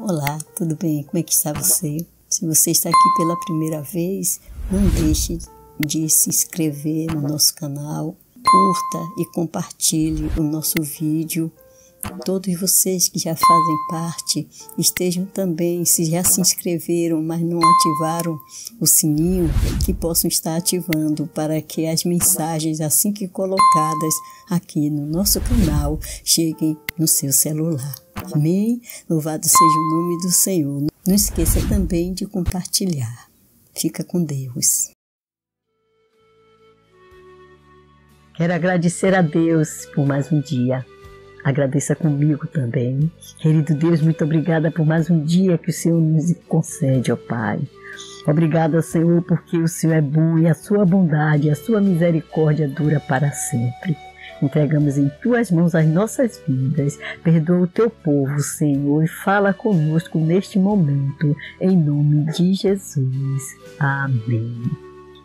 Olá, tudo bem? Como é que está você? Se você está aqui pela primeira vez, não deixe de se inscrever no nosso canal, curta e compartilhe o nosso vídeo. Todos vocês que já fazem parte, estejam também, se já se inscreveram, mas não ativaram o sininho, que possam estar ativando para que as mensagens, assim que colocadas aqui no nosso canal, cheguem no seu celular. Amém? Louvado seja o nome do Senhor. Não esqueça também de compartilhar. Fica com Deus. Quero agradecer a Deus por mais um dia. Agradeça comigo também. Querido Deus, muito obrigada por mais um dia que o Senhor nos concede, ó Pai. Obrigada, Senhor, porque o Senhor é bom e a sua bondade, a sua misericórdia dura para sempre. Entregamos em Tuas mãos as nossas vidas. Perdoa o Teu povo, Senhor, e fala conosco neste momento, em nome de Jesus. Amém.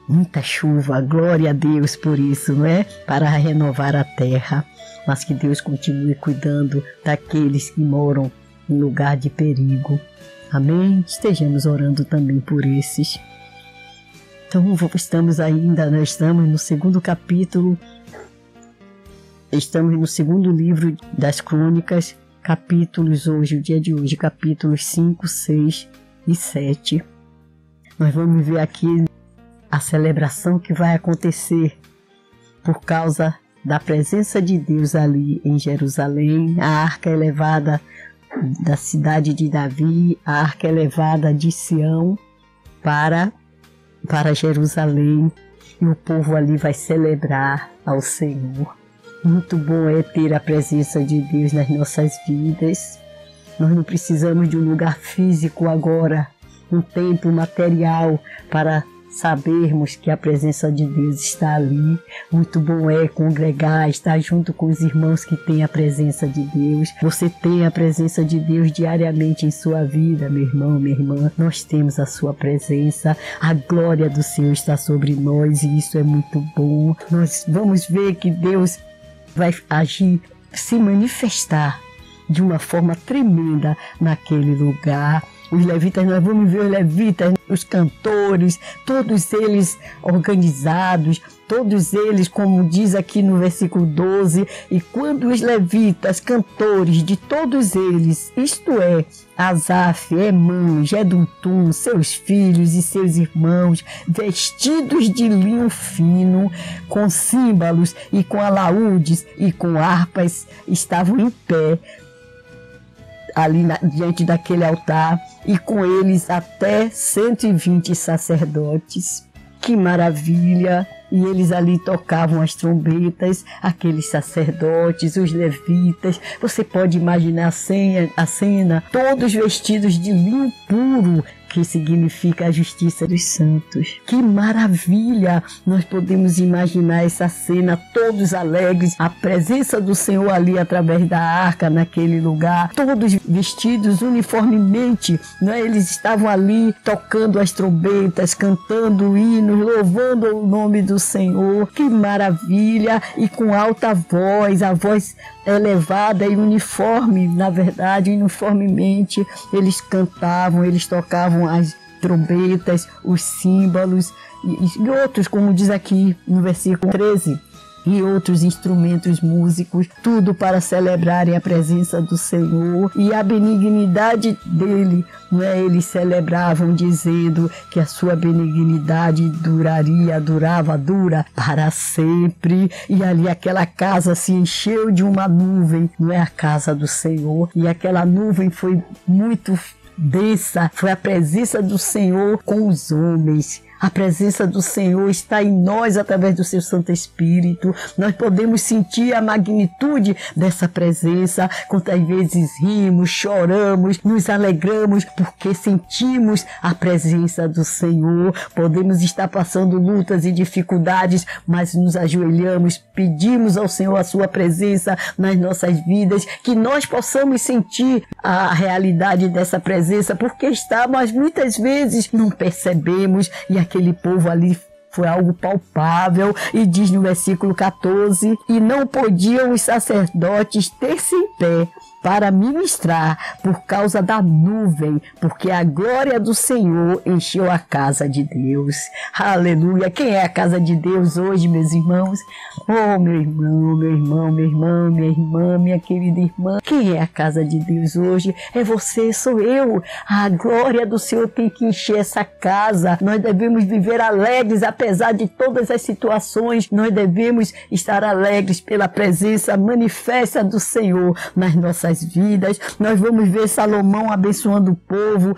Muita chuva, glória a Deus por isso, não é? Para renovar a terra. Mas que Deus continue cuidando daqueles que moram em lugar de perigo. Amém? Estejamos orando também por esses. Então, nós estamos no segundo capítulo, estamos no segundo livro das Crônicas, capítulos hoje, o dia de hoje, capítulos 5, 6 e 7. Nós vamos ver aqui a celebração que vai acontecer por causa da presença de Deus ali em Jerusalém, a arca elevada da cidade de Davi, a arca elevada de Sião para Jerusalém, e o povo ali vai celebrar ao Senhor. Muito bom é ter a presença de Deus nas nossas vidas. Nós não precisamos de um lugar físico agora, um templo material para sabermos que a presença de Deus está ali. Muito bom é congregar, estar junto com os irmãos que têm a presença de Deus. Você tem a presença de Deus diariamente em sua vida, meu irmão, minha irmã. Nós temos a sua presença, a glória do Senhor está sobre nós e isso é muito bom. Nós vamos ver que Deus vai agir, se manifestar de uma forma tremenda naquele lugar. Os levitas, nós vamos ver os levitas, os cantores, todos eles organizados, todos eles, como diz aqui no versículo 12, e quando os levitas, cantores de todos eles, isto é, Asaf, Emã, Jedutum, seus filhos e seus irmãos, vestidos de linho fino, com símbolos e com alaúdes e com harpas, estavam em pé, ali diante daquele altar, e com eles até 120 sacerdotes. Que maravilha! E eles ali tocavam as trombetas, aqueles sacerdotes, os levitas. Você pode imaginar a cena, todos vestidos de linho puro, que significa a justiça dos santos. Que maravilha! Nós podemos imaginar essa cena, todos alegres, a presença do Senhor ali através da arca naquele lugar, todos vestidos uniformemente, não é? Eles estavam ali tocando as trombetas, cantando hinos, louvando o nome do Senhor. Que maravilha! E com alta voz, a voz elevada e uniforme, na verdade, uniformemente, eles cantavam, eles tocavam as trombetas, os símbolos e outros, como diz aqui no versículo 13, e outros instrumentos músicos, tudo para celebrarem a presença do Senhor e a benignidade dele, não é? Eles celebravam dizendo que a sua benignidade dura para sempre, e ali aquela casa se encheu de uma nuvem, não é? A casa do Senhor, e aquela nuvem foi muito densa, foi a presença do Senhor com os homens. A presença do Senhor está em nós através do seu Santo Espírito. Nós podemos sentir a magnitude dessa presença. Quantas vezes rimos, choramos, nos alegramos porque sentimos a presença do Senhor. Podemos estar passando lutas e dificuldades, mas nos ajoelhamos, pedimos ao Senhor a sua presença nas nossas vidas, que nós possamos sentir a realidade dessa presença, porque mas muitas vezes não percebemos, e aquele povo ali foi algo palpável, e diz no versículo 14, e não podiam os sacerdotes ter-se em pé, para ministrar por causa da nuvem, porque a glória do Senhor encheu a casa de Deus. Aleluia! Quem é a casa de Deus hoje, meus irmãos? Oh, meu irmão, meu irmão, minha irmã, minha irmã, minha querida irmã. Quem é a casa de Deus hoje? É você, sou eu. A glória do Senhor tem que encher essa casa. Nós devemos viver alegres, apesar de todas as situações. Nós devemos estar alegres pela presença manifesta do Senhor nas nossas vidas. Nós vamos ver Salomão abençoando o povo,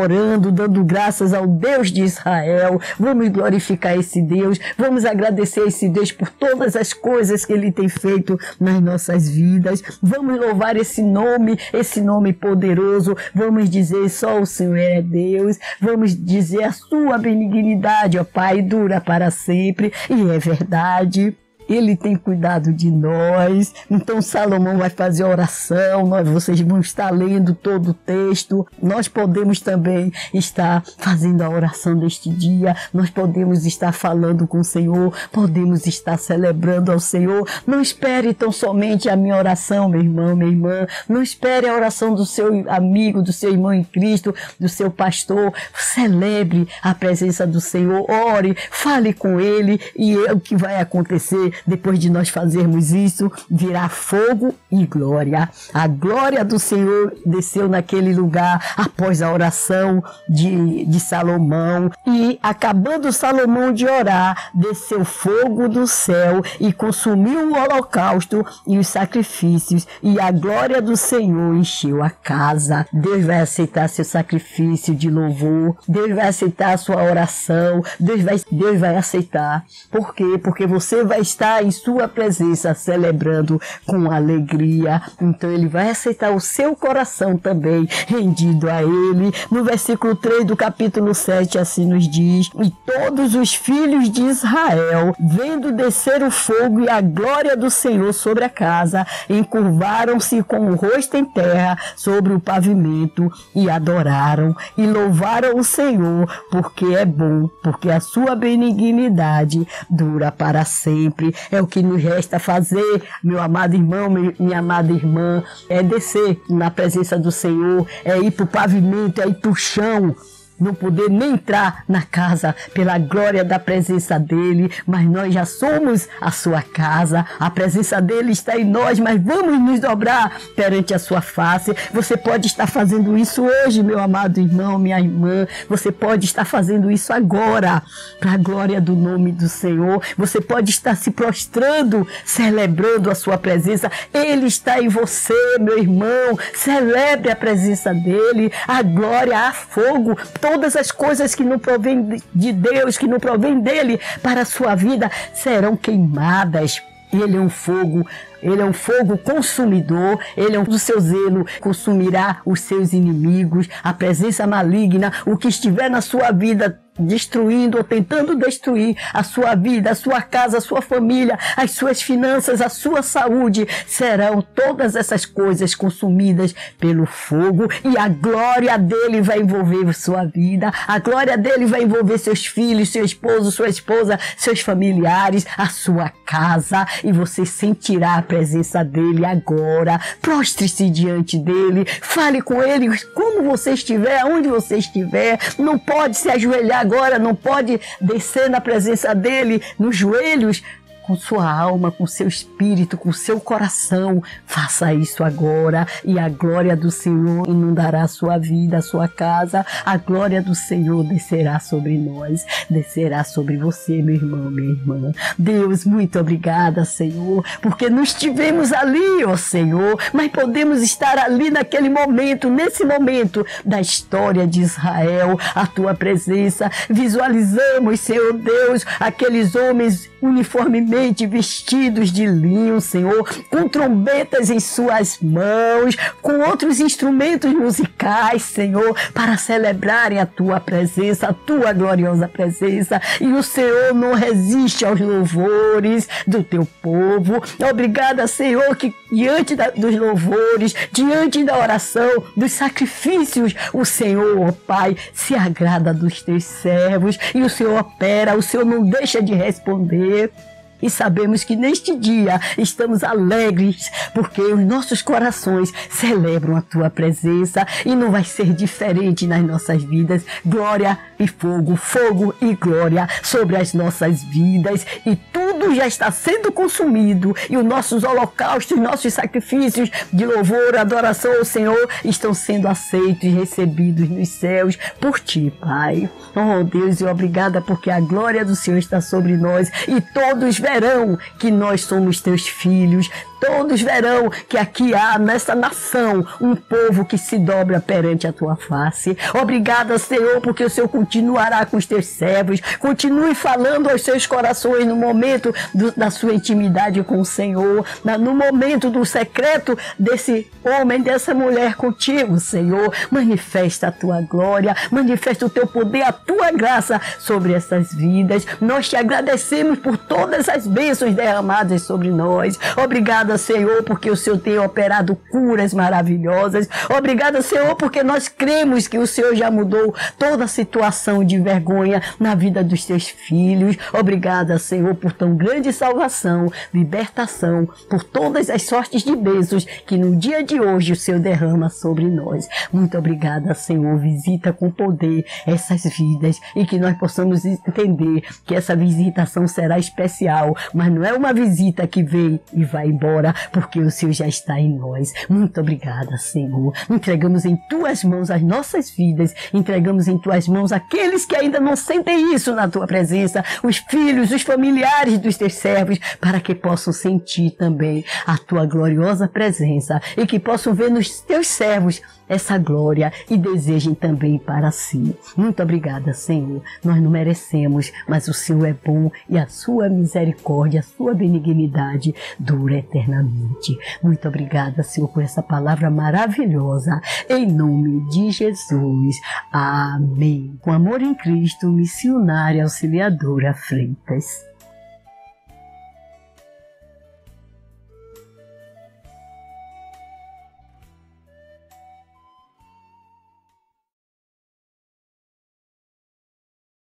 orando, dando graças ao Deus de Israel. Vamos glorificar esse Deus, vamos agradecer esse Deus por todas as coisas que Ele tem feito nas nossas vidas. Vamos louvar esse nome poderoso. Vamos dizer, só o Senhor é Deus. Vamos dizer, a sua benignidade, ó Pai, dura para sempre. E é verdade. Ele tem cuidado de nós. Então Salomão vai fazer a oração, vocês vão estar lendo todo o texto. Nós podemos também estar fazendo a oração deste dia. Nós podemos estar falando com o Senhor, podemos estar celebrando ao Senhor. Não espere tão somente a minha oração, meu irmão, minha irmã. Não espere a oração do seu amigo, do seu irmão em Cristo, do seu pastor. Celebre a presença do Senhor, ore, fale com Ele, e o que vai acontecer depois de nós fazermos isso, virá fogo e glória. A glória do Senhor desceu naquele lugar após a oração de Salomão. E acabando Salomão de orar, desceu fogo do céu e consumiu o holocausto e os sacrifícios. E a glória do Senhor encheu a casa. Deus vai aceitar seu sacrifício de louvor. Deus vai aceitar a sua oração. Deus vai aceitar. Por quê? Porque você vai estar em sua presença celebrando com alegria. Então Ele vai aceitar o seu coração também rendido a Ele. No versículo 3 do capítulo 7 assim nos diz: e todos os filhos de Israel, vendo descer o fogo e a glória do Senhor sobre a casa, encurvaram-se com o rosto em terra sobre o pavimento e adoraram e louvaram o Senhor, porque é bom, porque a sua benignidade dura para sempre. É o que nos resta fazer, meu amado irmão, minha amada irmã, é descer na presença do Senhor, é ir para o pavimento, é ir para o chão. Não poder nem entrar na casa pela glória da presença dele, mas nós já somos a sua casa, a presença dele está em nós, mas vamos nos dobrar perante a sua face. Você pode estar fazendo isso hoje, meu amado irmão, minha irmã, você pode estar fazendo isso agora, para a glória do nome do Senhor. Você pode estar se prostrando, celebrando a sua presença. Ele está em você, meu irmão, celebre a presença dele, a glória, a fogo. Todas as coisas que não provêm de Deus, que não provêm dele para a sua vida, serão queimadas. Ele é um fogo consumidor, ele é do seu zelo, consumirá os seus inimigos, a presença maligna, o que estiver na sua vida, destruindo ou tentando destruir a sua vida, a sua casa, a sua família, as suas finanças, a sua saúde, serão todas essas coisas consumidas pelo fogo, e a glória dele vai envolver sua vida, a glória dele vai envolver seus filhos, seu esposo, sua esposa, seus familiares, a sua casa, e você sentirá a presença dele agora. Prostre-se diante dele, fale com ele como você estiver, aonde você estiver. Não pode se ajoelhar agora, não pode descer na presença dele nos joelhos. Com sua alma, com seu espírito, com seu coração, faça isso agora, e a glória do Senhor inundará a sua vida, a sua casa. A glória do Senhor descerá sobre nós, descerá sobre você, meu irmão, minha irmã. Deus, muito obrigada, Senhor, porque não estivemos ali, ó Senhor, mas podemos estar ali naquele momento, nesse momento da história de Israel, a tua presença. Visualizamos, Senhor Deus, aqueles homens uniformemente vestidos de linho, Senhor, com trombetas em suas mãos, com outros instrumentos musicais, Senhor, para celebrarem a tua presença, a tua gloriosa presença. E o Senhor não resiste aos louvores do teu povo. Obrigada, Senhor, que diante dos louvores, diante da oração, dos sacrifícios, o Senhor, ó Pai, se agrada dos teus servos, e o Senhor opera, o Senhor não deixa de responder. E sabemos que neste dia estamos alegres, porque os nossos corações celebram a tua presença e não vai ser diferente nas nossas vidas. Glória e fogo, fogo e glória sobre as nossas vidas, e tudo já está sendo consumido, e os nossos holocaustos, nossos sacrifícios de louvor, adoração ao Senhor estão sendo aceitos e recebidos nos céus por ti, Pai. Oh Deus, e obrigada porque a glória do Senhor está sobre nós, e todos verão que nós somos teus filhos. Todos verão que aqui há, nesta nação, um povo que se dobra perante a tua face. Obrigada, Senhor, porque o Senhor continuará com os teus servos. Continue falando aos seus corações no momento da sua intimidade com o Senhor, no momento do secreto desse homem, dessa mulher contigo, Senhor. Manifesta a tua glória, manifesta o teu poder, a tua graça sobre essas vidas. Nós te agradecemos por todas as bênçãos derramadas sobre nós. Obrigada, Senhor, porque o Senhor tem operado curas maravilhosas. Obrigada, Senhor, porque nós cremos que o Senhor já mudou toda a situação de vergonha na vida dos teus filhos. Obrigada, Senhor, por tão grande salvação, libertação, por todas as sortes de bênçãos que no dia de hoje o Senhor derrama sobre nós. Muito obrigada, Senhor. Visita com poder essas vidas e que nós possamos entender que essa visitação será especial, mas não é uma visita que vem e vai embora, porque o Senhor já está em nós. Muito obrigada, Senhor. Entregamos em tuas mãos as nossas vidas, entregamos em tuas mãos aqueles que ainda não sentem isso na tua presença, os filhos, os familiares dos teus servos, para que possam sentir também a tua gloriosa presença e que possam ver nos teus servos essa glória e desejem também para si. Muito obrigada, Senhor. Nós não merecemos, mas o Senhor é bom e a sua misericórdia, a sua benignidade dura eternamente. Muito obrigada, Senhor, por essa palavra maravilhosa. Em nome de Jesus. Amém. Com amor em Cristo, missionária auxiliadora Freitas.